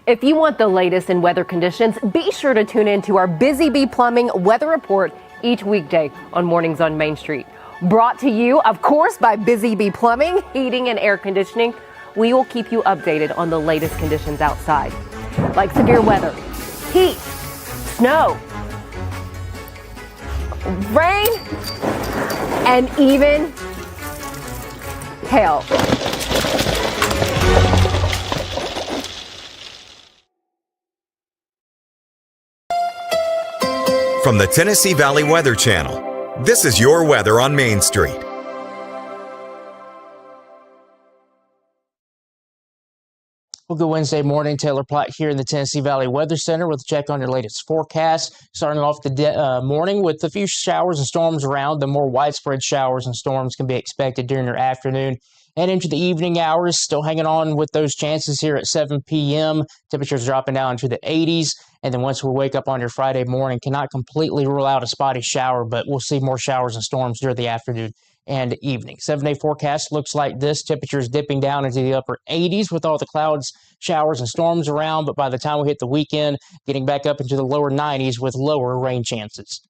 If you want the latest in weather conditions, be sure to tune in to our Busy Bee Plumbing Weather Report each weekday on Mornings on Main Street. Brought to you, of course, by Busy Bee Plumbing, Heating and Air Conditioning. We will keep you updated on the latest conditions outside, like severe weather, heat, snow, rain, and even hail. From the Tennessee Valley Weather Channel, this is your weather on Main Street. Well, good Wednesday morning. Taylor Platt here in the Tennessee Valley Weather Center with a check on your latest forecast. Starting off the morning with a few showers and storms around. The more widespread showers and storms can be expected during your afternoon and into the evening hours. Still hanging on with those chances here at 7 p.m. Temperatures dropping down into the 80s. And then once we wake up on your Friday morning, cannot completely rule out a spotty shower, but we'll see more showers and storms during the afternoon and evening. 7-day forecast looks like this. Temperatures dipping down into the upper 80s with all the clouds, showers, and storms around. But by the time we hit the weekend, getting back up into the lower 90s with lower rain chances.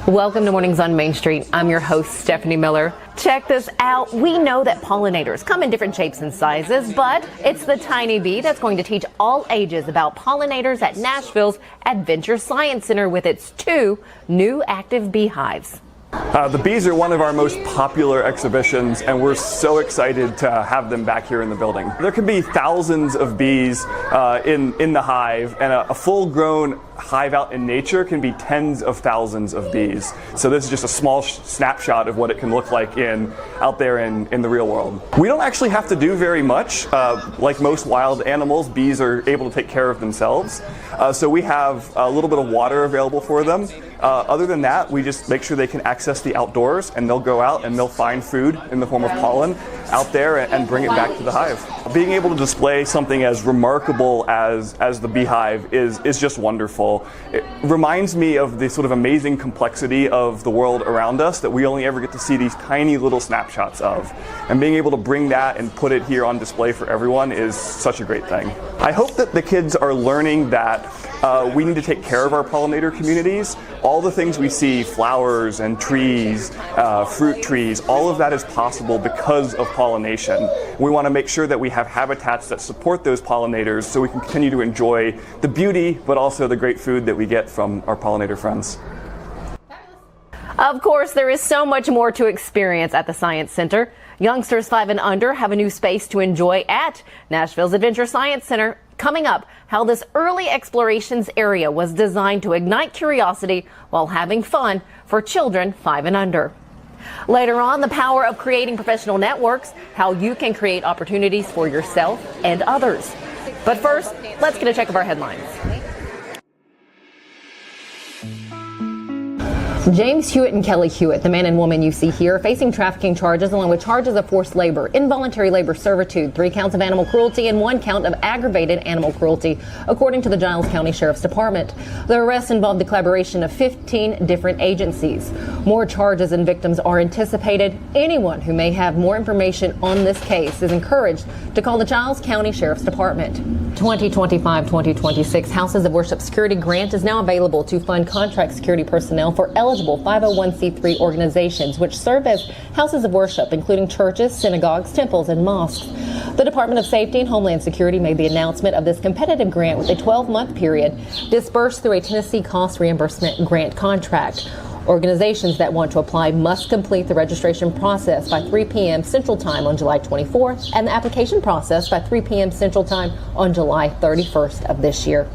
Welcome to Mornings on Main Street. I'm your host, Stefanie Miller. Check this out. We know that pollinators come in different shapes and sizes, but it's the tiny bee that's going to teach all ages about pollinators at Nashville's Adventure Science Center with its 2 new active beehives. The bees are one of our most popular exhibitions, and we're so excited to have them back here in the building. There can be thousands of bees in the hive, and a full-grown hive out in nature can be tens of thousands of bees. So this is just a small snapshot of what it can look like out there in the real world. We don't actually have to do very much. Like most wild animals, bees are able to take care of themselves. So we have a little bit of water available for them. Other than that, we just make sure they can access the outdoors, and they'll go out and they'll find food in the form of pollen out there and bring it back to the hive. Being able to display something as remarkable as the beehive is just wonderful. It reminds me of the sort of amazing complexity of the world around us that we only ever get to see these tiny little snapshots of. And being able to bring that and put it here on display for everyone is such a great thing. I hope that the kids are learning that we need to take care of our pollinator communities. All the things we see, flowers and trees, fruit trees, all of that is possible because of pollination. We want to make sure that we have habitats that support those pollinators so we can continue to enjoy the beauty, but also the great food that we get from our pollinator friends. Of course, there is so much more to experience at the Science Center. Youngsters 5 and under have a new space to enjoy at Nashville's Adventure Science Center. Coming up, how this early explorations area was designed to ignite curiosity while having fun for children 5 and under. Later on, the power of creating professional networks, how you can create opportunities for yourself and others. But first, let's get a check of our headlines. James Hewitt and Kelly Hewitt, the man and woman you see here, facing trafficking charges along with charges of forced labor, involuntary labor servitude, 3 counts of animal cruelty, and 1 count of aggravated animal cruelty, according to the Giles County Sheriff's Department. The arrests involved the collaboration of 15 different agencies. More charges and victims are anticipated. Anyone who may have more information on this case is encouraged to call the Giles County Sheriff's Department. 2025-2026 Houses of Worship Security Grant is now available to fund contract security personnel for eligible 501c3 organizations which serve as houses of worship, including churches, synagogues, temples, and mosques. The Department of Safety and Homeland Security made the announcement of this competitive grant with a 12-month period dispersed through a Tennessee cost reimbursement grant contract. Organizations that want to apply must complete the registration process by 3 p.m. Central Time on July 24th and the application process by 3 p.m. Central Time on July 31st of this year.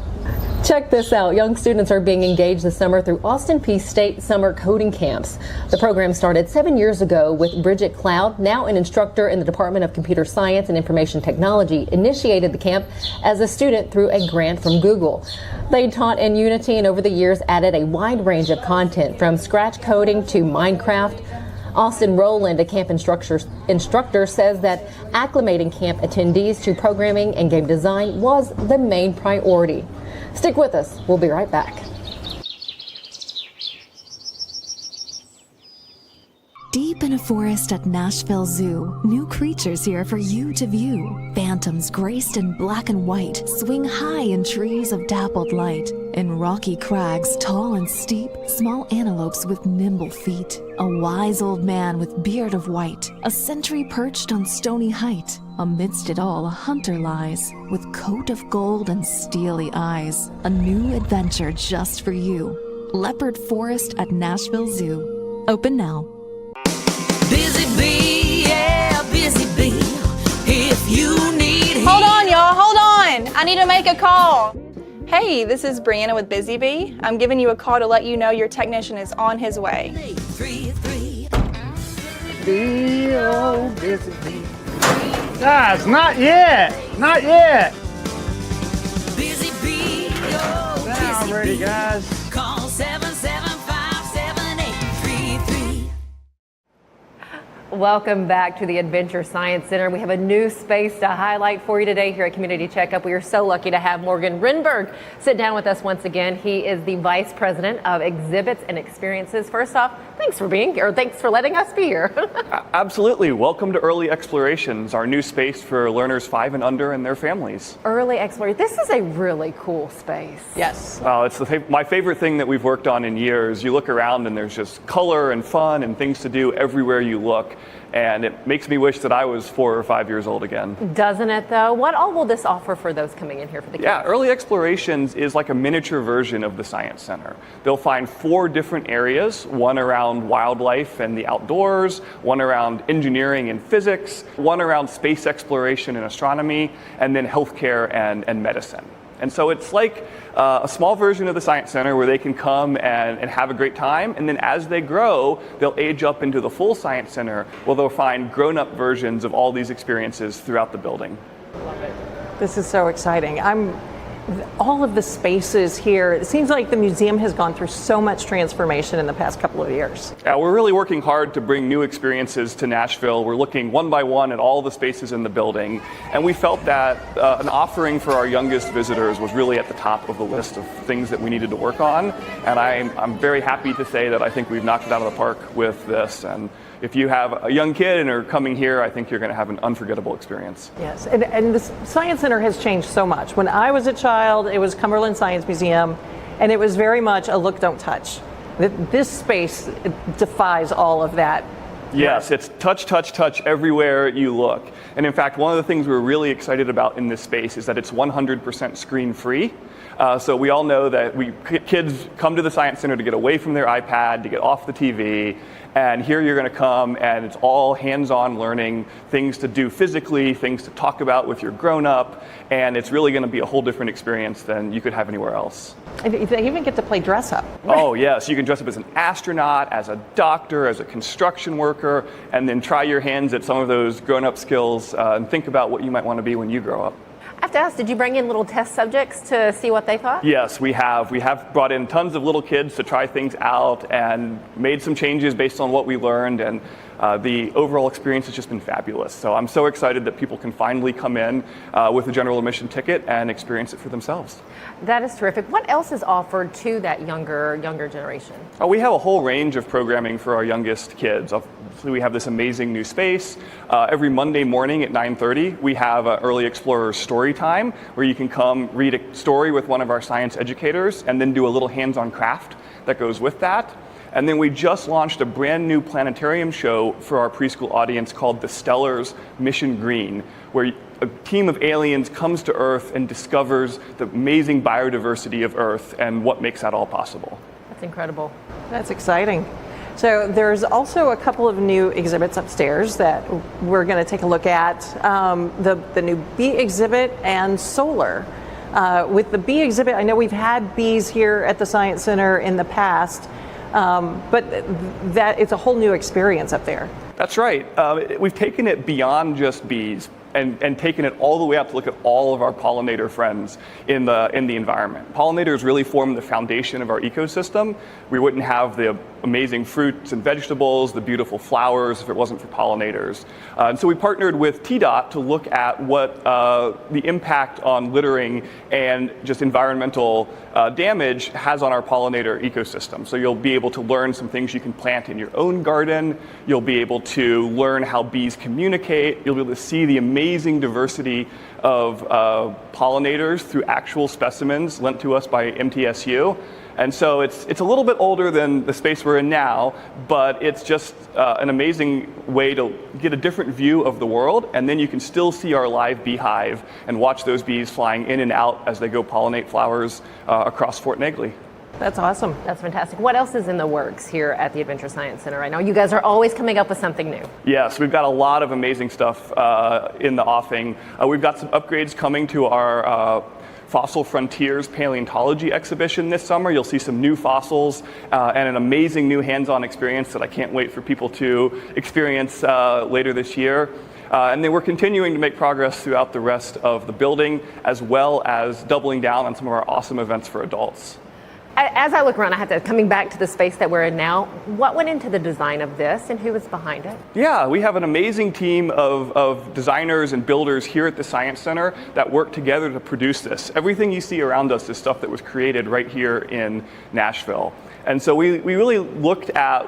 Check this out. Young students are being engaged this summer through Austin Peay State Summer Coding Camps. The program started 7 years ago with Bridget Cloud, now an instructor in the Department of Computer Science and Information Technology, initiated the camp as a student through a grant from Google. They taught in Unity and over the years added a wide range of content from scratch coding to Minecraft. Austin Rowland, a camp instructor, says that acclimating camp attendees to programming and game design was the main priority. Stick with us. We'll be right back. Deep in a forest at Nashville Zoo, new creatures here for you to view. Phantoms graced in black and white swing high in trees of dappled light. In rocky crags, tall and steep, small antelopes with nimble feet. A wise old man with beard of white, a sentry perched on stony height. Amidst it all, a hunter lies, with coat of gold and steely eyes. A new adventure just for you. Leopard Forest at Nashville Zoo. Open now. Busy bee, yeah, busy bee. If you need Hold on, y'all, hold on. I need to make a call. Hey, this is Brianna with Busy Bee. I'm giving you a call to let you know your technician is on his way. 833. Bee, oh, busy bee. Guys, not yet. Not yet. Busy bee, oh, Now I'm busy ready, bee. guys. Call 775-7833. Welcome back to the Adventure Science Center. We have a new space to highlight for you today here at Community Checkup. We are so lucky to have Morgan Rehnberg sit down with us once again. He is the Vice President of Exhibits and Experiences. First off, thanks for being here. Thanks for letting us be here. Absolutely. Welcome to Early Explorations, our new space for learners 5 and under and their families. Early Exploration. This is a really cool space. Yes. It's my favorite thing that we've worked on in years. You look around and there's just color and fun and things to do everywhere you look. And it makes me wish that I was 4 or 5 years old again. Doesn't it, though? What all will this offer for those coming in here for the kids? Yeah, Early Explorations is like a miniature version of the Science Center. They'll find 4 different areas, one around wildlife and the outdoors, one around engineering and physics, one around space exploration and astronomy, and then healthcare and medicine. And so it's like a small version of the Science Center where they can come and have a great time. And then as they grow, they'll age up into the full Science Center where they'll find grown-up versions of all these experiences throughout the building. This is so exciting. All of the spaces here, it seems like the museum has gone through so much transformation in the past couple of years. Yeah, we're really working hard to bring new experiences to Nashville. We're looking one by one at all the spaces in the building, and we felt that an offering for our youngest visitors was really at the top of the list of things that we needed to work on, and I'm very happy to say that I think we've knocked it out of the park with this. And if you have a young kid and are coming here, I think you're going to have an unforgettable experience. Yes, and the Science Center has changed so much. When I was a child, it was Cumberland Science Museum, and it was very much a look, don't touch. This space defies all of that. Yes, it's touch, touch, touch everywhere you look. And in fact, one of the things we're really excited about in this space is that it's 100% screen-free. So we all know that kids come to the Science Center to get away from their iPad, to get off the TV, and here you're going to come and it's all hands-on learning, things to do physically, things to talk about with your grown-up, and it's really going to be a whole different experience than you could have anywhere else. And they even get to play dress up. Oh yes, you can dress up as an astronaut, as a doctor, as a construction worker, and then try your hands at some of those grown-up skills and think about what you might want to be when you grow up. I have to ask, did you bring in little test subjects to see what they thought? Yes, we have. We have brought in tons of little kids to try things out and made some changes based on what we learned, and the overall experience has just been fabulous. So I'm so excited that people can finally come in with a general admission ticket and experience it for themselves. That is terrific. What else is offered to that younger generation? We have a whole range of programming for our youngest kids. So we have this amazing new space. Every Monday morning at 9:30, we have an Early Explorer story time where you can come read a story with one of our science educators and then do a little hands-on craft that goes with that. And then we just launched a brand new planetarium show for our preschool audience called The Stellars Mission Green, where a team of aliens comes to Earth and discovers the amazing biodiversity of Earth and what makes that all possible. That's incredible. That's exciting. So there's also a couple of new exhibits upstairs that we're going to take a look at. The new bee exhibit and solar. With the bee exhibit, I know we've had bees here at the Science Center in the past, but that it's a whole new experience up there. That's right. We've taken it beyond just bees and taken it all the way up to look at all of our pollinator friends in the environment. Pollinators really form the foundation of our ecosystem. We wouldn't have the amazing fruits and vegetables, the beautiful flowers, if it wasn't for pollinators. And so we partnered with TDOT to look at what the impact on littering and just environmental damage has on our pollinator ecosystem. So you'll be able to learn some things you can plant in your own garden. You'll be able to learn how bees communicate. You'll be able to see the amazing diversity of pollinators through actual specimens lent to us by MTSU. And so it's a little bit older than the space we're in now, but it's just an amazing way to get a different view of the world, and then you can still see our live beehive and watch those bees flying in and out as they go pollinate flowers across Fort Negley. That's awesome. That's fantastic. What else is in the works here at the Adventure Science Center right now? You guys are always coming up with something new. Yes, we've got a lot of amazing stuff in the offing. We've got some upgrades coming to our Fossil Frontiers Paleontology exhibition this summer. You'll see some new fossils and an amazing new hands-on experience that I can't wait for people to experience later this year. And then we're continuing to make progress throughout the rest of the building, as well as doubling down on some of our awesome events for adults. As I look around, I have to, coming back to the space that we're in now, what went into the design of this and who was behind it? Yeah, we have an amazing team of designers and builders here at the Science Center that work together to produce this. Everything you see around us is stuff that was created right here in Nashville. And so we really looked at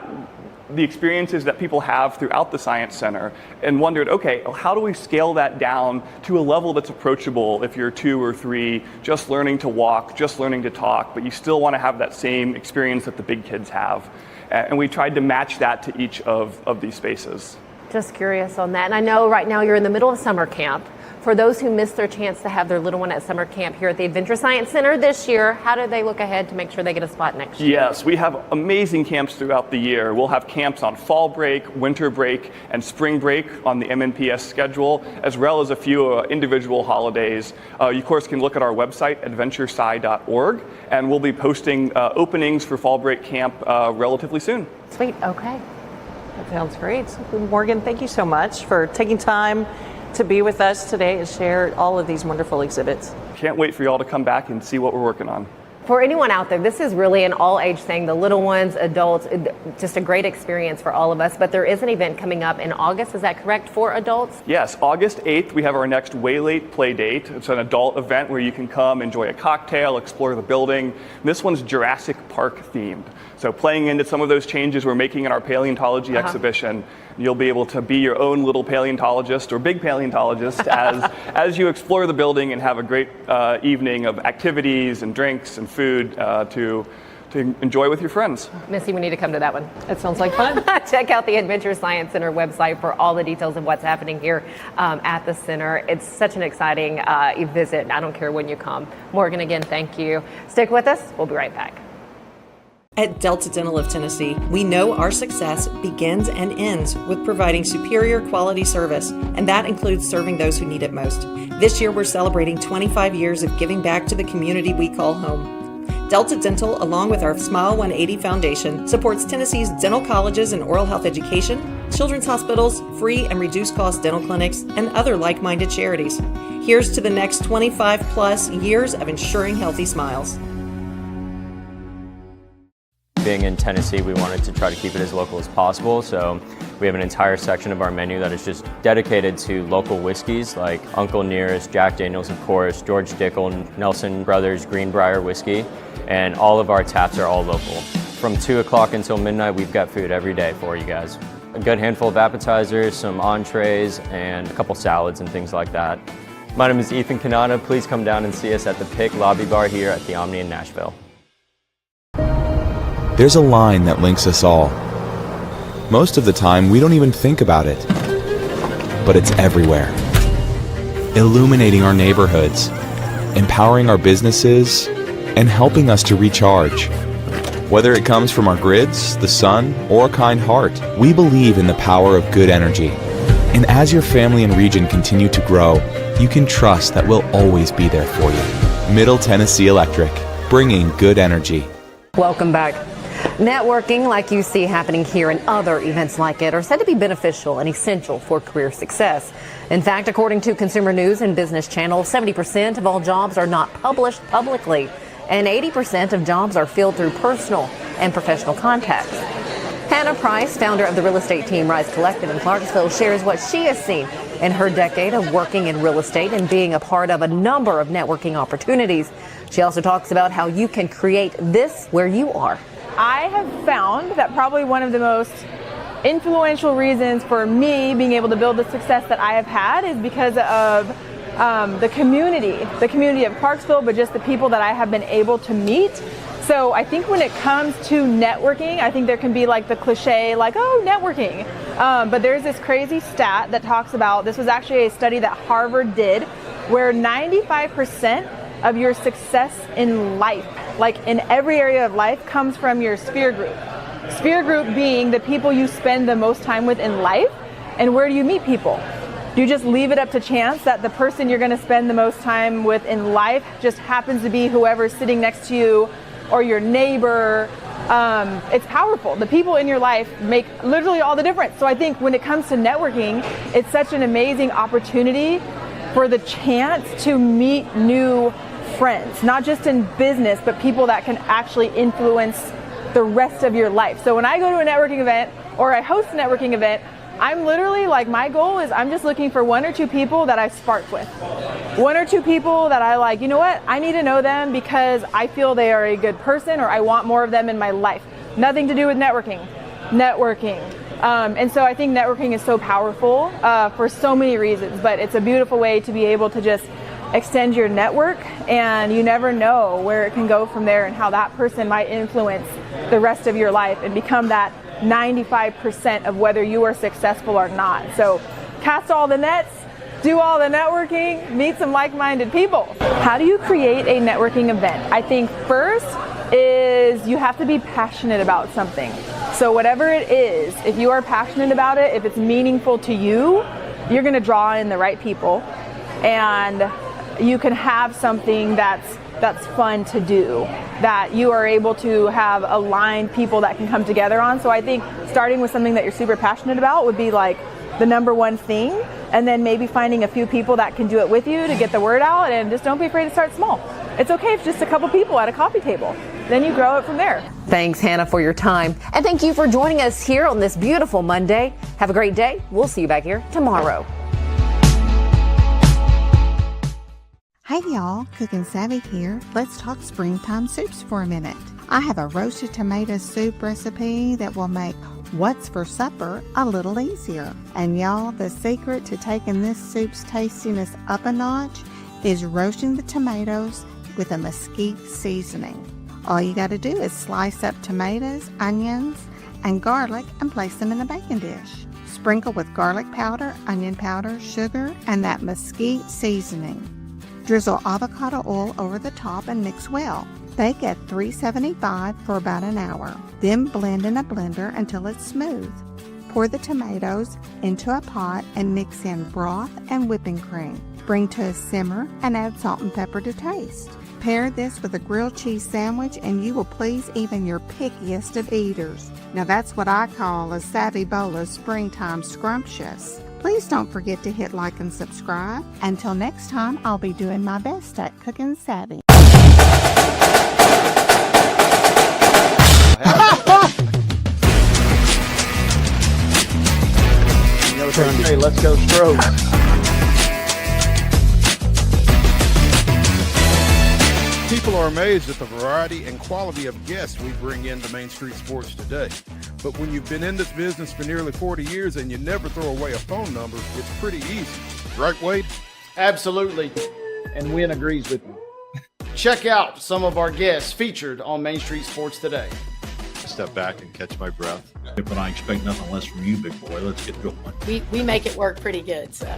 the experiences that people have throughout the Science Center and wondered, okay, how do we scale that down to a level that's approachable if you're 2 or 3, just learning to walk, just learning to talk, but you still want to have that same experience that the big kids have. And we tried to match that to each of these spaces. Just curious on that. And I know right now you're in the middle of summer camp. For those who missed their chance to have their little one at summer camp here at the Adventure Science Center this year, how do they look ahead to make sure they get a spot next year? Yes, we have amazing camps throughout the year. We'll have camps on fall break, winter break, and spring break on the MNPS schedule, as well as a few individual holidays. You, of course, can look at our website, adventuresci.org, and we'll be posting openings for fall break camp relatively soon. Sweet, okay. That sounds great. Morgan, thank you so much for taking time to be with us today and share all of these wonderful exhibits. Can't wait for y'all to come back and see what we're working on. For anyone out there, this is really an all-age thing, the little ones, adults, just a great experience for all of us. But there is an event coming up in August, is that correct, for adults? Yes, August 8th, we have our next Way Late Play Date. It's an adult event where you can come, enjoy a cocktail, explore the building. This one's Jurassic Park themed. So playing into some of those changes we're making in our paleontology exhibition, you'll be able to be your own little paleontologist or big paleontologist as you explore the building and have a great evening of activities and drinks and food to enjoy with your friends. Missy, we need to come to that one. It sounds like fun. Check out the Adventure Science Center website for all the details of what's happening here at the center. It's such an exciting visit. I don't care when you come. Morgan, again, thank you. Stick with us. We'll be right back. At Delta Dental of Tennessee, we know our success begins and ends with providing superior quality service, and that includes serving those who need it most. This year, we're celebrating 25 years of giving back to the community we call home. Delta Dental, along with our Smile 180 Foundation, supports Tennessee's dental colleges and oral health education, children's hospitals, free and reduced cost dental clinics, and other like-minded charities. Here's to the next 25 plus years of ensuring healthy smiles. Being in Tennessee, we wanted to try to keep it as local as possible, so we have an entire section of our menu that is just dedicated to local whiskeys like Uncle Nearest, Jack Daniels, of course, George Dickel, Nelson Brothers, Greenbrier Whiskey, and all of our taps are all local. From 2 o'clock until midnight, we've got food every day for you guys. A good handful of appetizers, some entrees, and a couple salads and things like that. My name is Ethan Kanata. Please come down and see us at the Pick Lobby Bar here at the Omni in Nashville. There's a line that links us all. Most of the time, we don't even think about it. But it's everywhere. Illuminating our neighborhoods, empowering our businesses, and helping us to recharge. Whether it comes from our grids, the sun, or a kind heart, we believe in the power of good energy. And as your family and region continue to grow, you can trust that we'll always be there for you. Middle Tennessee Electric, bringing good energy. Welcome back. Networking, like you see happening here and other events like it, are said to be beneficial and essential for career success. In fact, according to Consumer News and Business Channel, 70% of all jobs are not published publicly, and 80% of jobs are filled through personal and professional contacts. Hannah Price, founder of the real estate team Rise Collective in Clarksville, shares what she has seen in her decade of working in real estate and being a part of a number of networking opportunities. She also talks about how you can create this where you are. I have found that probably one of the most influential reasons for me being able to build the success that I have had is because of the community of Clarksville, but just the people that I have been able to meet. So I think when it comes to networking, I think there can be like the cliche, like, oh, networking. But there's this crazy stat that talks about, this was actually a study that Harvard did, where 95% of your success in life, like in every area of life, comes from your sphere group. Sphere group being the people you spend the most time with in life. And where do you meet people? Do you just leave it up to chance that the person you're going to spend the most time with in life just happens to be whoever's sitting next to you or your neighbor? It's powerful. The people in your life make literally all the difference. So I think when it comes to networking, it's such an amazing opportunity for the chance to meet new friends, not just in business, but people that can actually influence the rest of your life. So when I go to a networking event or I host a networking event, I'm literally like, my goal is I'm just looking for 1 or 2 people that I spark with. 1 or 2 people that I like, you know what, I need to know them because I feel they are a good person or I want more of them in my life. Nothing to do with networking. And so I think networking is so powerful for so many reasons, but it's a beautiful way to be able to just extend your network, and you never know where it can go from there and how that person might influence the rest of your life and become that 95% of whether you are successful or not. So cast all the nets, do all the networking, meet some like-minded people. How do you create a networking event? I think first is you have to be passionate about something. So whatever it is, if you are passionate about it, if it's meaningful to you, you're going to draw in the right people, and you can have something that's fun to do, that you are able to have aligned people that can come together on. So I think starting with something that you're super passionate about would be like the number one thing, and then maybe finding a few people that can do it with you to get the word out, and just don't be afraid to start small. It's okay if just a couple people at a coffee table. Then you grow it from there. Thanks, Hannah, for your time. And thank you for joining us here on this beautiful Monday. Have a great day. We'll see you back here tomorrow. Hey y'all, Cooking Savvy here. Let's talk springtime soups for a minute. I have a roasted tomato soup recipe that will make what's for supper a little easier. And y'all, the secret to taking this soup's tastiness up a notch is roasting the tomatoes with a mesquite seasoning. All you got to do is slice up tomatoes, onions, and garlic and place them in a baking dish. Sprinkle with garlic powder, onion powder, sugar, and that mesquite seasoning. Drizzle avocado oil over the top and mix well. Bake at 375 for about an hour. Then blend in a blender until it's smooth. Pour the tomatoes into a pot and mix in broth and whipping cream. Bring to a simmer and add salt and pepper to taste. Pair this with a grilled cheese sandwich and you will please even your pickiest of eaters. Now that's what I call a savvy bowl of springtime scrumptious. Please don't forget to hit like and subscribe. Until next time, I'll be doing my best at Cooking Savvy. Hey, let's go Stros. People are amazed at the variety and quality of guests we bring into Main Street Sports today. But when you've been in this business for nearly 40 years and you never throw away a phone number, it's pretty easy. Right, Wade? Absolutely. And Wynn agrees with me. Check out some of our guests featured on Main Street Sports today. Step back and catch my breath. But I expect nothing less from you, big boy. Let's get going. We make it work pretty good. So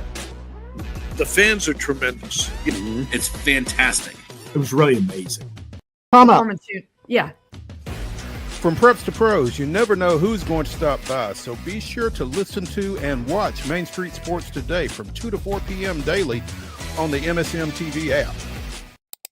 the fans are tremendous. It's fantastic. It was really amazing. Performance shoot. Yeah. From preps to pros, you never know who's going to stop by, so be sure to listen to and watch Main Street Sports today from 2 to 4 p.m. daily on the MSM TV app.